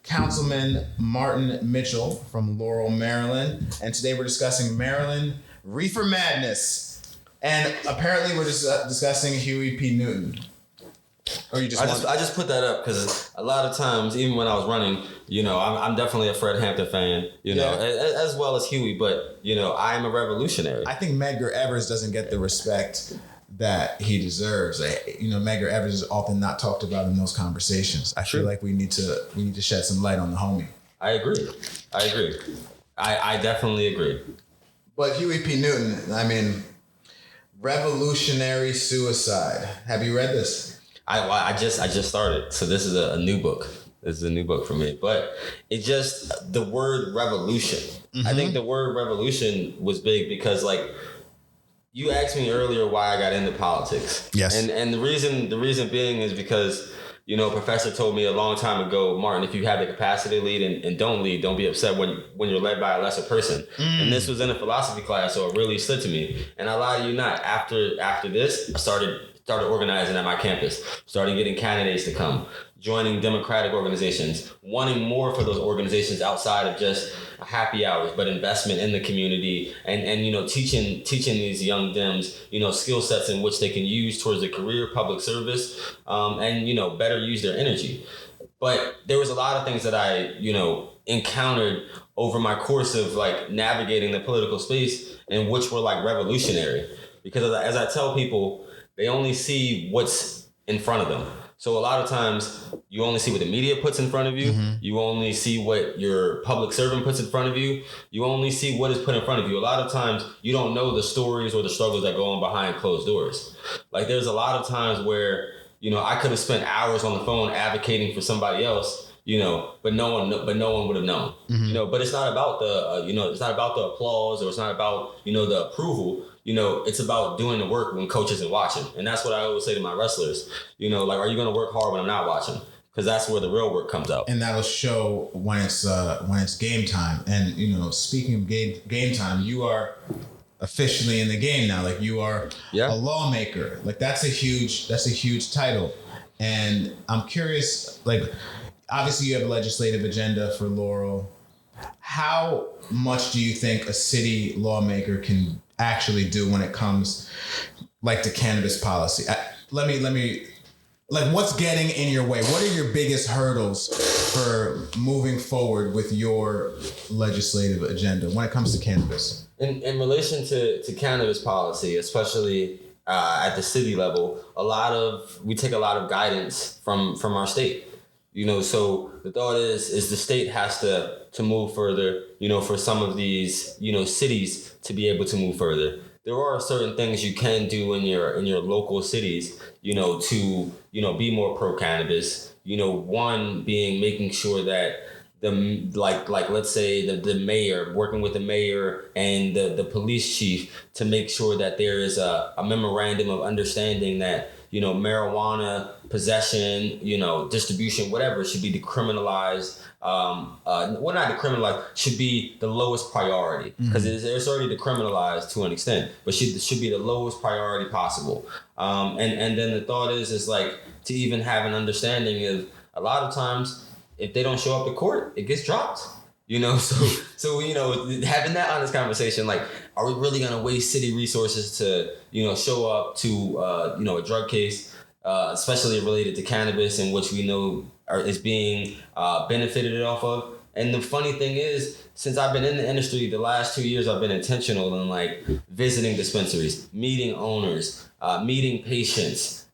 Councilman Martin Mitchell from Laurel, Maryland. And today we're discussing Maryland reefer madness. And apparently we're just discussing Huey P. Newton. Or I just put that up because a lot of times, even when I was running, I'm definitely a Fred Hampton fan, as well as Huey, but, I am a revolutionary. I think Medgar Evers doesn't get the respect that he deserves. Medgar Evers is often not talked about in those conversations. I feel like we need to shed some light on the homie. I agree. I definitely agree. But Huey P. Newton, revolutionary suicide. Have you read this? I just started, so this is a new book. This is a new book for me, but it just the word revolution. Mm-hmm. I think the word revolution was big because, like, you asked me earlier why I got into politics. Yes, and the reason being is because a professor told me a long time ago, Martin, if you have the capacity to lead and don't lead, don't be upset when you're led by a lesser person. And this was in a philosophy class, so it really stood to me. And I lie to you not. After this, I started organizing at my campus, started getting candidates to come, joining democratic organizations, wanting more for those organizations outside of just happy hours, but investment in the community and teaching these young Dems, skill sets in which they can use towards a career, public service, and better use their energy. But there was a lot of things that I, encountered over my course of like navigating the political space and which were like revolutionary. Because as I tell people, they only see what's in front of them. So a lot of times you only see what the media puts in front of you. Mm-hmm. You only see what your public servant puts in front of you. You only see what is put in front of you. A lot of times you don't know the stories or the struggles that go on behind closed doors. Like there's a lot of times where, I could have spent hours on the phone advocating for somebody else, but no one would have known, mm-hmm. But it's not about the, it's not about the applause or it's not about, the approval. It's about doing the work when coach isn't watching. And that's what I always say to my wrestlers. Are you going to work hard when I'm not watching? Because that's where the real work comes out. And that'll show when it's game time. And, speaking of game time, you are officially in the game now. Like you are a lawmaker. Like that's a huge title. And I'm curious, like, obviously you have a legislative agenda for Laurel. How much do you think a city lawmaker can actually do when it comes like to cannabis policy? Let me like, what's getting in your way? What are your biggest hurdles for moving forward with your legislative agenda when it comes to cannabis? In relation to cannabis policy, especially at the city level, we take a lot of guidance from our state. So the thought is the state has to move further, for some of these, cities to be able to move further. There are certain things you can do in your local cities, to, be more pro cannabis, one being making sure that let's say the mayor, working with the mayor and the police chief to make sure that there is a memorandum of understanding that, marijuana possession, distribution, whatever, should be decriminalized. Not decriminalized, should be the lowest priority because it's already decriminalized to an extent, but should be the lowest priority possible. And then the thought is like to even have an understanding of a lot of times if they don't show up to court, it gets dropped. So having that honest conversation, like, are we really going to waste city resources to, show up to, a drug case, especially related to cannabis, in which we know is being benefited off of? And the funny thing is, since I've been in the industry, the last 2 years, I've been intentional in like visiting dispensaries, meeting owners, meeting patients,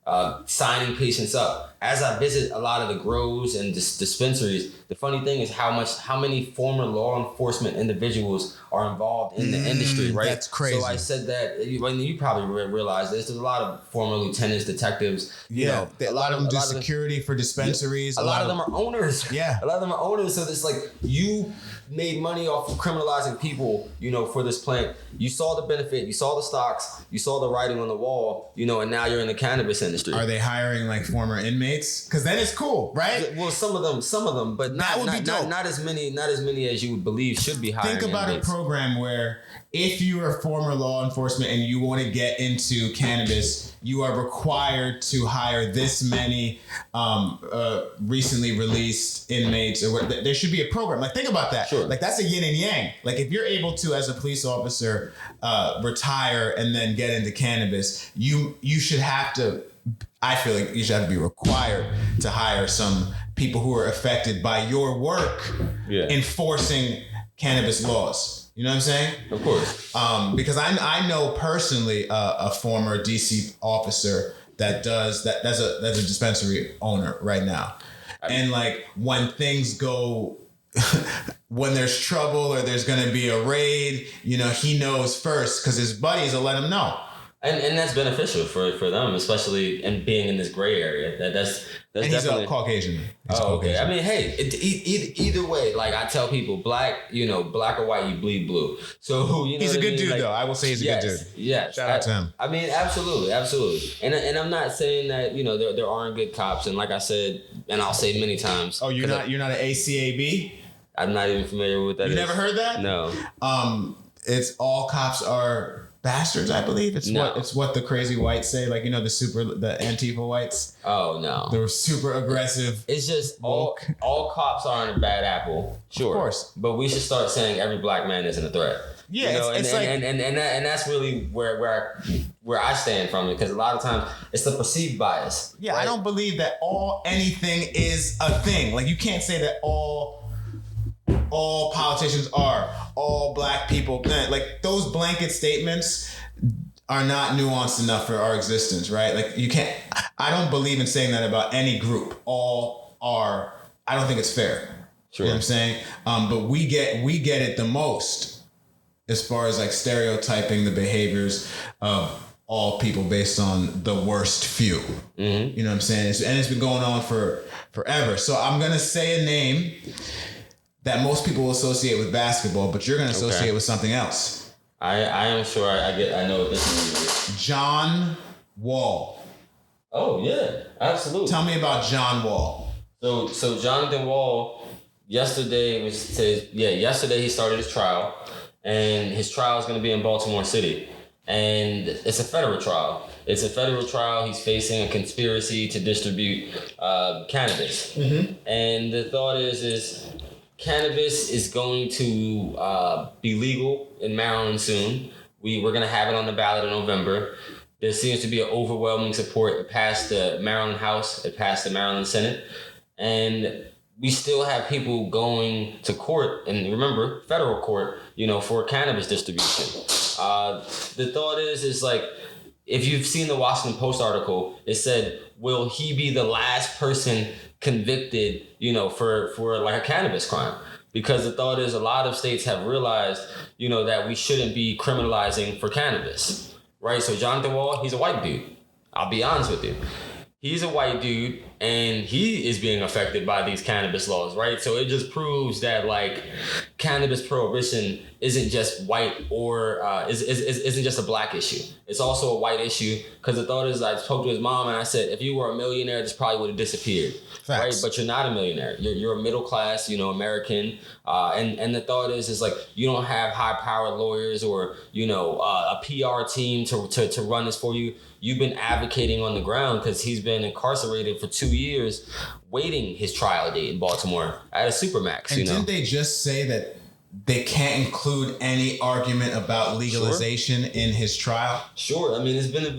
signing patients up. As I visit a lot of the grows and dispensaries, the funny thing is how many former law enforcement individuals are involved in the industry, right? That's crazy. So I said that, you probably realize this. There's a lot of former lieutenants, detectives. Yeah, a lot of them do security for dispensaries. A lot of them are owners. Yeah. A lot of them are owners. So it's like you made money off of criminalizing people, for this plant. You saw the benefit, you saw the stocks, you saw the writing on the wall, and now you're in the cannabis industry. Are they hiring like former inmates? Because then it's cool, right? Well, some of them, but not as many as you would believe should be hiring. Think about inmates. A program where if you are former law enforcement and you want to get into cannabis, you are required to hire this many recently released inmates, or there should be a program. Like, think about that. Sure. Like, that's a yin and yang. Like, if you're able to, as a police officer, retire and then get into cannabis, you should have to. I feel like you should have to be required to hire some people who are affected by your work enforcing cannabis laws. You know what I'm saying? Of course. Because I know personally a former DC officer that's a dispensary owner right now. And like when things go, when there's trouble or there's going to be a raid, he knows first because his buddies will let him know. And that's beneficial for them, especially in being in this gray area. That's and he's definitely a Caucasian. Okay. I mean, hey, either way, like I tell people, black or white, you bleed blue. So he's a good dude, though. I will say he's a good dude. Yeah. Shout out to him. I mean, absolutely. And I'm not saying that there aren't good cops. And like I said, and I'll say many times. Oh, you're not an ACAB? I'm not even familiar with that. You never heard that? No. It's all cops are bastards, I believe. It's what the crazy whites say, like the Antifa whites. Oh no, they're super aggressive. It's just all cops aren't a bad apple. Sure, of course, but we should start saying every black man isn't a threat. Yeah, and that's really where I stand from it, because a lot of times it's the perceived bias. Yeah, right? I don't believe that anything is a thing. Like, you can't say that all politicians are, all black people. Like, those blanket statements are not nuanced enough for our existence, right? Like, you can't. I don't believe in saying that about any group. All are. I don't think it's fair. Sure. You know what I'm saying? But we get it the most as far as like stereotyping the behaviors of all people based on the worst few. Mm-hmm. You know what I'm saying? And it's been going on for forever. So I'm gonna say a name that most people will associate with basketball, but you're going to associate with something else. I am sure I know what this is. John Wall. Oh, yeah, absolutely. Tell me about John Wall. So Jonathan Wall, yesterday he started his trial, and his trial is going to be in Baltimore City. And it's a federal trial. He's facing a conspiracy to distribute cannabis. Mm-hmm. And the thought is cannabis is going to be legal in Maryland soon. We're going to have it on the ballot in November. There seems to be an overwhelming support. It passed the Maryland House. It passed the Maryland Senate. And we still have people going to court, and remember, federal court, for cannabis distribution. The thought is like, if you've seen the Washington Post article, it said, will he be the last person convicted, for like a cannabis crime? Because the thought is a lot of states have realized, that we shouldn't be criminalizing for cannabis, right? So Jonathan Wall, he's a white dude. I'll be honest with you. He's a white dude, and he is being affected by these cannabis laws, right? So it just proves that like cannabis prohibition isn't just white or isn't just a black issue. It's also a white issue, because the thought is, I spoke to his mom and I said, if you were a millionaire, this probably would have disappeared. Facts. Right? But you're not a millionaire. You're a middle class, American. And the thought is like, you don't have high powered lawyers or, a PR team to run this for you. You've been advocating on the ground, because he's been incarcerated for 2 years, waiting his trial date in Baltimore at a Supermax. And didn't they just say that they can't include any argument about legalization in his trial? Sure. I mean, it's been a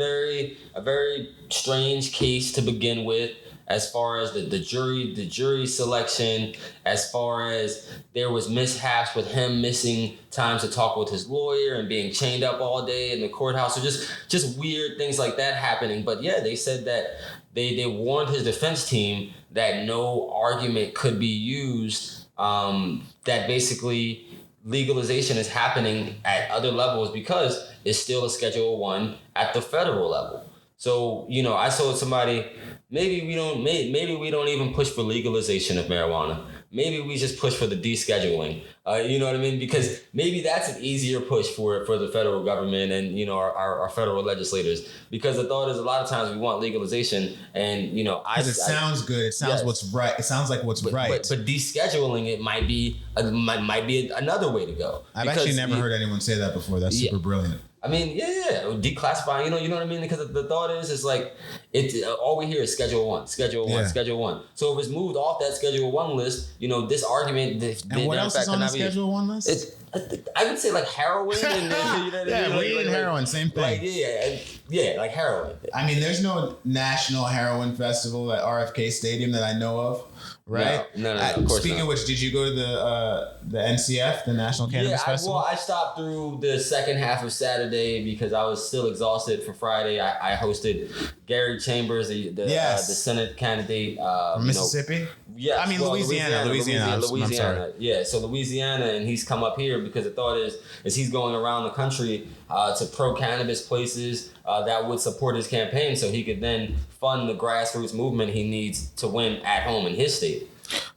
very strange case to begin with, as far as the jury selection, as far as there was mishaps with him missing times to talk with his lawyer and being chained up all day in the courthouse. So just weird things like that happening. But yeah, they said that they warned his defense team that no argument could be used, that basically legalization is happening at other levels because it's still a Schedule 1 at the federal level. So, I told somebody, maybe we don't even push for legalization of marijuana. Maybe we just push for the descheduling. You know what I mean? Because maybe that's an easier push for the federal government and, our federal legislators. Because the thought is a lot of times we want legalization and, Because it sounds good. It sounds what's right. It sounds like what's right. But descheduling it might be another way to go. I've actually never heard anyone say that before. That's super brilliant. I mean, yeah, declassifying, you know what I mean? Because the thought is like, all we hear is Schedule 1, Schedule 1, Schedule 1. So if it's moved off that Schedule 1 list, this argument... And what else is on the Schedule 1 list? I would say like heroin. And, weed and heroin, same thing. Like heroin. I mean, there's no National Heroin Festival at RFK Stadium that I know of, right? No, of course Speaking of which, did you go to the NCF, the National Cannabis Festival? I stopped through the second half of Saturday because I was still exhausted for Friday. I hosted Gary Chambers, the Senate candidate. From Mississippi? Yeah, I mean, Louisiana. I'm sorry. Yeah, so Louisiana, and he's come up here because the thought is he's going around the country to pro-cannabis places that would support his campaign so he could then fund the grassroots movement he needs to win at home in his state.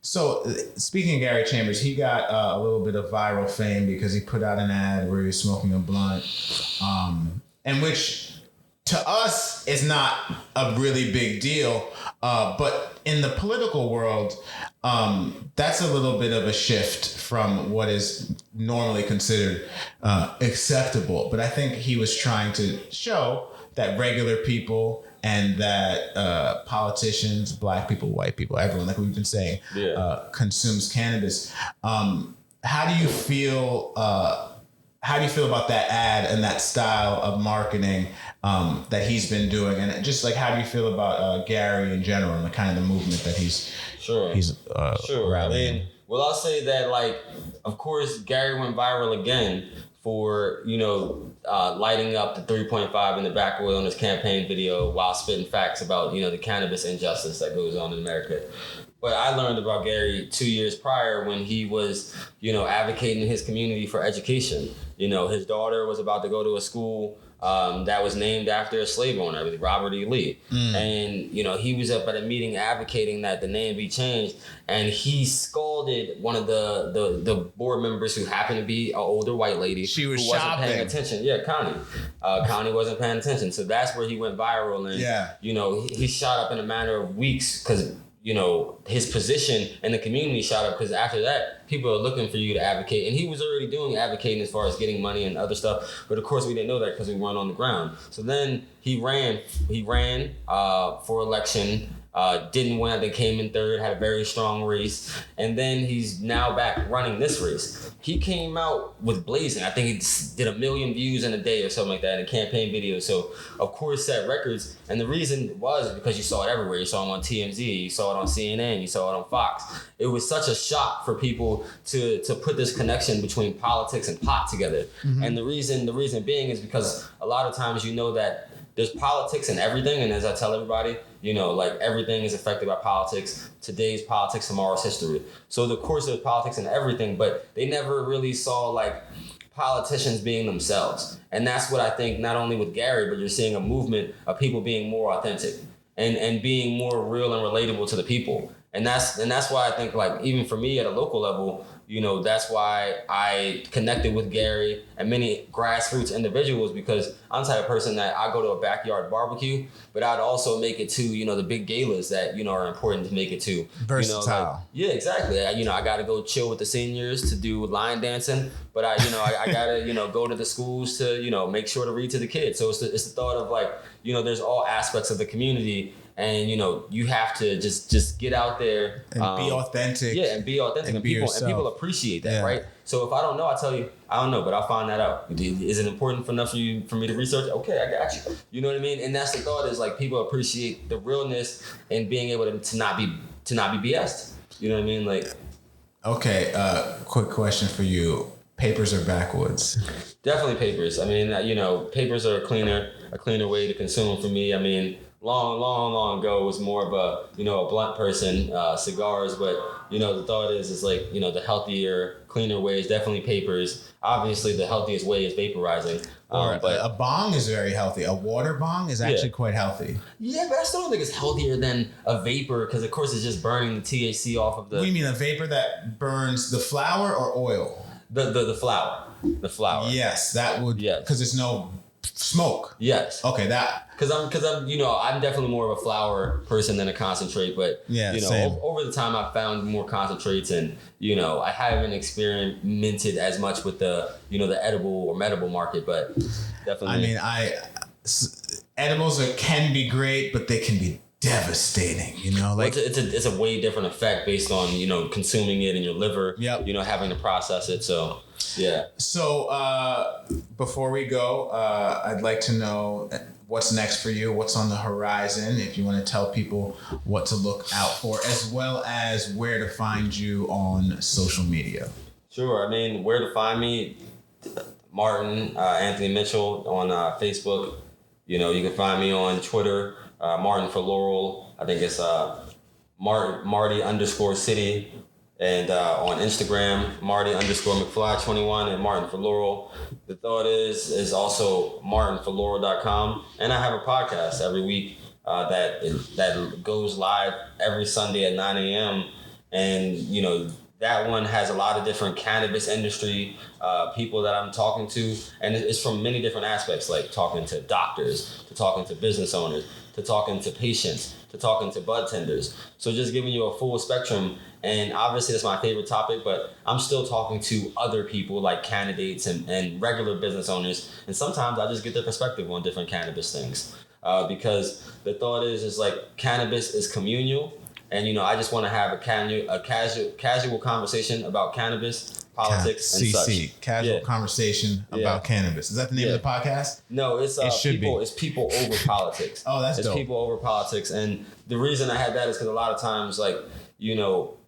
So, speaking of Gary Chambers, he got a little bit of viral fame because he put out an ad where he was smoking a blunt, and which to us is not a really big deal, but in the political world, that's a little bit of a shift from what is normally considered acceptable. But I think he was trying to show that regular people and that politicians, black people, white people, everyone, like we've been saying, consumes cannabis. How do you feel? How do you feel about that ad and that style of marketing that he's been doing? And just like, how do you feel about Gary in general and the kind of the movement that he's rallying? I mean, well, I'll say that, like, of course, Gary went viral again for, lighting up the 3.5 in the backwood on his campaign video while spitting facts about, the cannabis injustice that goes on in America. But I learned about Gary 2 years prior when he was, advocating in his community for education. His daughter was about to go to a school that was named after a slave owner, I believe, Robert E. Lee. And, he was up at a meeting advocating that the name be changed. And he scalded one of the board members who happened to be an older white lady. She was who wasn't paying attention. Yeah, Connie. Connie wasn't paying attention. So that's where he went viral. And, he shot up in a matter of weeks because his position in the community shot up because after that, people are looking for you to advocate. And he was already doing advocating as far as getting money and other stuff. But of course, we didn't know that because we weren't on the ground. So then he ran for election, didn't win. They came in third, had a very strong race. And then he's now back running this race. He came out with blazing. I think he did 1 million views in a day or something like that in a campaign video. So, of course, set records. And the reason was because you saw it everywhere. You saw him on TMZ. You saw it on CNN. You saw it on Fox. It was such a shock for people to put this connection between politics and pot together. Mm-hmm. And the reason being is because a lot of times that there's politics in everything. And as I tell everybody, like everything is affected by politics. Today's politics, tomorrow's history. So of course there's politics in everything, but they never really saw like politicians being themselves. And that's what I think, not only with Gary, but you're seeing a movement of people being more authentic and being more real and relatable to the people. And that's why I think, like, even for me at a local level, that's why I connected with Gary and many grassroots individuals, because I'm the type of person that I go to a backyard barbecue, but I'd also make it to, the big galas that, are important to make it to. Versatile. Yeah, exactly. I got to go chill with the seniors to do line dancing, but I got to, go to the schools to, make sure to read to the kids. So it's the thought of like, there's all aspects of the community. and you have to just get out there and be authentic. Yeah, and be authentic, and people appreciate that, right? So if I don't know, I tell you I don't know, but I'll find that out. Is it important enough for me to research? Okay, I got you. You know what I mean? And that's the thought, is like people appreciate the realness and being able to not be BS'd. You know what I mean? Like, okay, quick question for you. Papers or backwoods? Definitely papers. I mean, papers are a cleaner way to consume for me. I mean, long ago, it was more of a blunt person, cigars, but the thought is like, the healthier, cleaner way is definitely papers. Obviously, the healthiest way is vaporizing. But a bong is very healthy. A water bong is actually quite healthy. Yeah, but I still don't think it's healthier than a vapor, because of course it's just burning the THC off of the... What do you mean, a vapor that burns the flower or oil? The flower. The flower. Yes, that would... Yes. Because there's no smoke. Yes. Okay, that... Because I'm definitely more of a flower person than a concentrate, but over the time I've found more concentrates, and I haven't experimented as much with the the edible or medible market, but definitely. I mean, edibles can be great, but they can be devastating. Like it's a way different effect based on consuming it in your liver. Yep. Having to process it. So yeah. So before we go, I'd like to know what's next for you, what's on the horizon, if you want to tell people what to look out for, as well as where to find you on social media. Sure. I mean, where to find me, Martin, Anthony Mitchell on Facebook. You can find me on Twitter, Martin for Laurel. I think it's Marty_City. And on Instagram, Marty_McFly21 and Martin for Laurel. The thought is also MartinForLaurel.com. And I have a podcast every week that goes live every Sunday at 9 a.m. And, that one has a lot of different cannabis industry people that I'm talking to. And it's from many different aspects, like talking to doctors, to talking to business owners, to talking to patients, to talking to bud tenders. So just giving you a full spectrum. And obviously that's my favorite topic, but I'm still talking to other people like candidates and regular business owners. And sometimes I just get their perspective on different cannabis things. Because the thought is like cannabis is communal. And, I just want to have a casual conversation about cannabis, politics, and such. Casual conversation about cannabis. Is that the name of the podcast? No, it's people over politics. Oh, that's dope. It's people over politics. And the reason I had that is because a lot of times, like,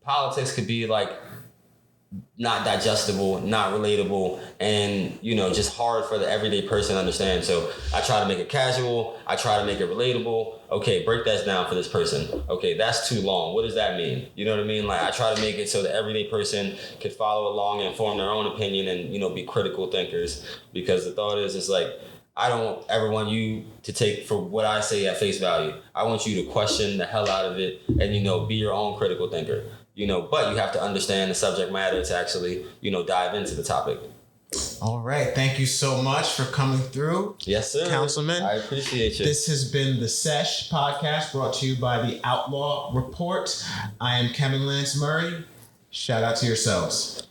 politics could be like not digestible, not relatable, and just hard for the everyday person to understand. So I try to make it casual. I try to make it relatable. Okay, break that down for this person. Okay, that's too long. What does that mean? You know what I mean? Like, I try to make it so the everyday person could follow along and form their own opinion and be critical thinkers. Because the thought is like, I don't ever want you to take for what I say at face value. I want you to question the hell out of it and be your own critical thinker. But you have to understand the subject matter to actually, dive into the topic. All right. Thank you so much for coming through. Yes, sir. Councilman. I appreciate you. This has been the Sesh podcast, brought to you by the Outlaw Report. I am Kevin Lance Murray. Shout out to yourselves.